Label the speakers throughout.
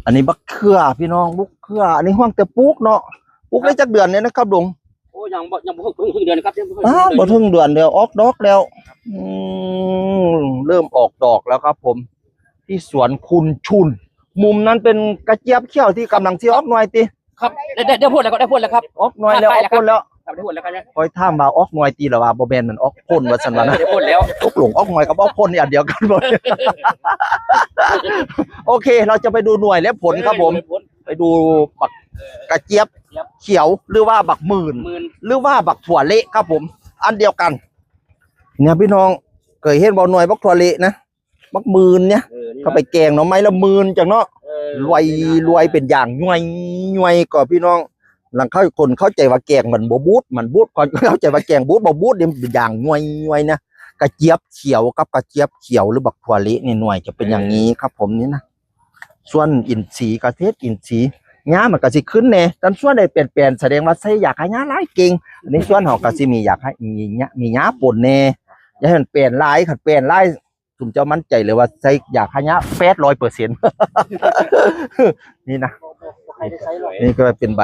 Speaker 1: อันนี้บักเขือพี่น้องบักเขืออันนี้ห้องแต่ปลูกเนาะปลูกได้จักเดือนเนี่ยนะครับลุง
Speaker 2: โอ้ยังบ่ถึงเดือนครับ
Speaker 1: บ่ถึงเดือนเดียวออกดอกแล้วเริ่มออกดอกแล้วครับผมที่สวนคุณชุนมุมนั้นเป็นกระเจี๊ยบเขียวที่กำลังที่ออกหน่อยติ
Speaker 2: ครับได้พูดแล้วก็ได้พูดแล้วครับ
Speaker 1: ออกหน่อยแล้วออกพ่นแล้ว
Speaker 2: ได้พูดแล้วกัน
Speaker 1: คอยถามว่าออกหน่อยตีหรือว่าบ่แม่นมันออกพ่นว่าซั่นว่านะ
Speaker 2: ได้พูดแล้ว
Speaker 1: ตกหลงออกหน่อยกับออกพ่นนี่อันเดียวกันบ่โอเคเราจะไปดูหน่วยและผลครับผมไปดูบักกระเจี๊ยบเขียวหรือว่าบักหมื่นหรือว่าบักถั่วเละครับผมอันเดียวกันเนี่ยพี่น้องเคยเห็นบ่หน่วยบักถั่วเละนะบักหมื่นเนี่ยเขาไปแกงเนาะไม้ละหมื่นจังเนาะรวยเป็นอย่างย่อยก็พี่น้องหลังคนเข้าใจว่าแกงมันบ่บูดมันบูดก่อนเข้าใจว่าแกงบูดบ่บูดเนี่ยเป็นอย่างย่อยนะกระเจี๊ยบเขียวกับกระเจี๊ยบเขียวหรือบักถั่วเละนี่หน่วยจะเป็นอย่างนี้ครับผมนี่นะส่วนอินทรีย์กระเทศอินทรีย์ญ้ามันก็สิขึ้นแน่แต่ส่วนใดเปลี่ยนแสดงว่าใส่อยากให้ญ้าหลายเก่งอันนี้ส่วนของก็สิมีอยากให้มีญ้าป่นแน่อย่าให้มันเปลี่ยนหลายขัดเปลี่ยนหลายผมจะมั่นใจเลยว่าใส่อยากให้ญ้าแฟต100%นี่นะนี่ก็เป็นใบ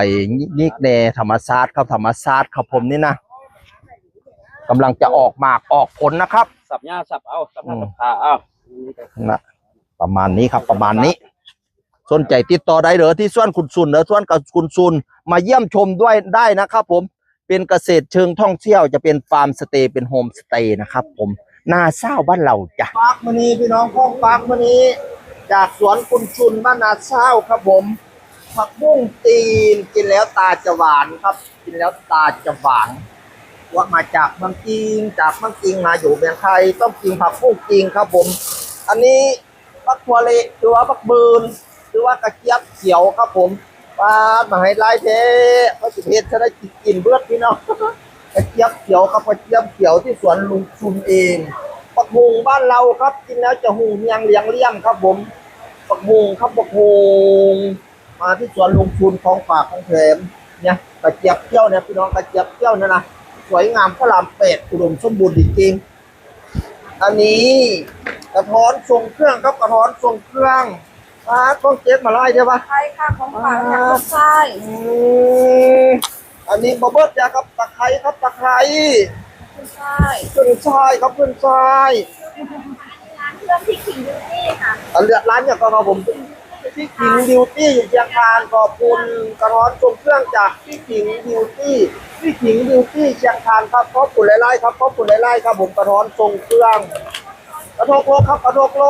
Speaker 1: ยิกแน่ธรรมชาติครับธรรมชาติครับผมนี่นะกำลังจะออกหมากออกผลนะครับ
Speaker 2: สับหญ้าสับเอาสับหน้าสับขาเอา
Speaker 1: นะประมาณนี้ครับประมาณนี้สนใจติดต่อได้เหรอที่สวนคุณซุนหรือสวนกับคุณซุนมาเยี่ยมชมด้วยได้นะครับผมเป็นเกษตรเชิงท่องเที่ยวจะเป็นฟาร์มสเตย์เป็นโฮมสเตย์นะครับผมนาเศร้าบ้านเราจ้ะปากมณีพี่น้องพ้องปากมณีจากสวนคุณชุนบ้านนาเศร้าครับผมผักบุ้งตีนกินแล้วตาจะหวานครับกินแล้วตาจะหวานว่ามาจากเมืองจีนมาอยู่เมืองไทยต้องกินผักบุ้งจีนครับผมอันนี้บักถั่วเละหรือว่าบักบืนหรือว่ากระเจี๊ยบเขียวครับผมปลามาให้ลายเทเพราะสิเพชรจะได้กินเบือดพี่น้องกระเจี๊ยบเขียวครับกระเจี๊ยบเขียวที่สวนลุงชุนเองปักหุงบ้านเราครับกินแล้วจะหุงเลี้ยงครับผมปักหุงครับปักหุงมาที่สวนลุงชุนของฝากของแถมเนี่ยกระเจี๊ยบเขียวเนี่ยพี่น้องกระเจี๊ยบเขียวนะสวยงามพระราม8อุดมสมบูรณ์จริงอันนี้กระท้อนทรงเครื่องครับกระท้อนทรงเครื่องต้องเก็บมาไล่ใช่ปะ
Speaker 3: ใช่ค่ะของฝากจากใช่
Speaker 1: อันนี้บะเบิดยาครับตะไคร้ครับตะไคร้
Speaker 3: ขึ้นใช่
Speaker 1: ขึ้นชายครับขึ้นชาย
Speaker 3: ร้านเครื่องที่ขิงดิวตี้ค่ะ
Speaker 1: เลือดร้านอย่างก็ครับผมที่ขิงดิวตี้อยู่เชียงคานขอบคุณกระท้อนทรงเครื่องจากที่ขิงดิวตี้เชียงคานครับขอบคุณหลายๆครับขอบคุณหลายๆครับผมกระท้อนทรงเครื่องกระทกโลกครับกระทกโล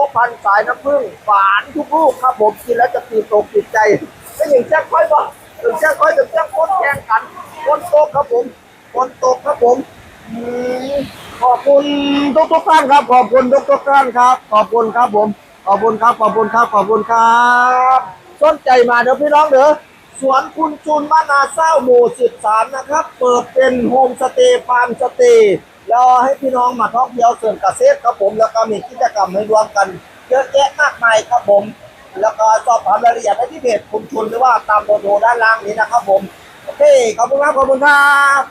Speaker 1: กพันสายน้ำผึ้งหวานทุกลูกครับผมกินแล้วจะตื่นตกติดใจไม่อย่างแจ้งค่อยบอกถึงแจ้งค่อยถึงแจ้งโคตรแข่งกันคนโตครับผมคนโตครับผมขอบคุณทุกท่านครับขอบคุณทุกท่านครับขอบคุณครับผมขอบคุณครับสนใจมาเดี๋ยวพี่น้องเด้อสวนคุณชุนบ้านนาเศร้าหมู่13นะครับเปิดเป็นโฮมสเตย์ฟาร์มสเตย์แล้วให้พี่น้องมาท่องเที่ยวเสริมเกษตรครับผมแล้วก็มีกิจกรรมให้รวมกันเยอะแยะมากมายครับผมแล้วก็สอบถามรายละเอียดได้ที่เพจคุณชุนหรือว่าตามเบอร์โทรด้านล่างนี้นะครับผมโอเคขอบคุณครับ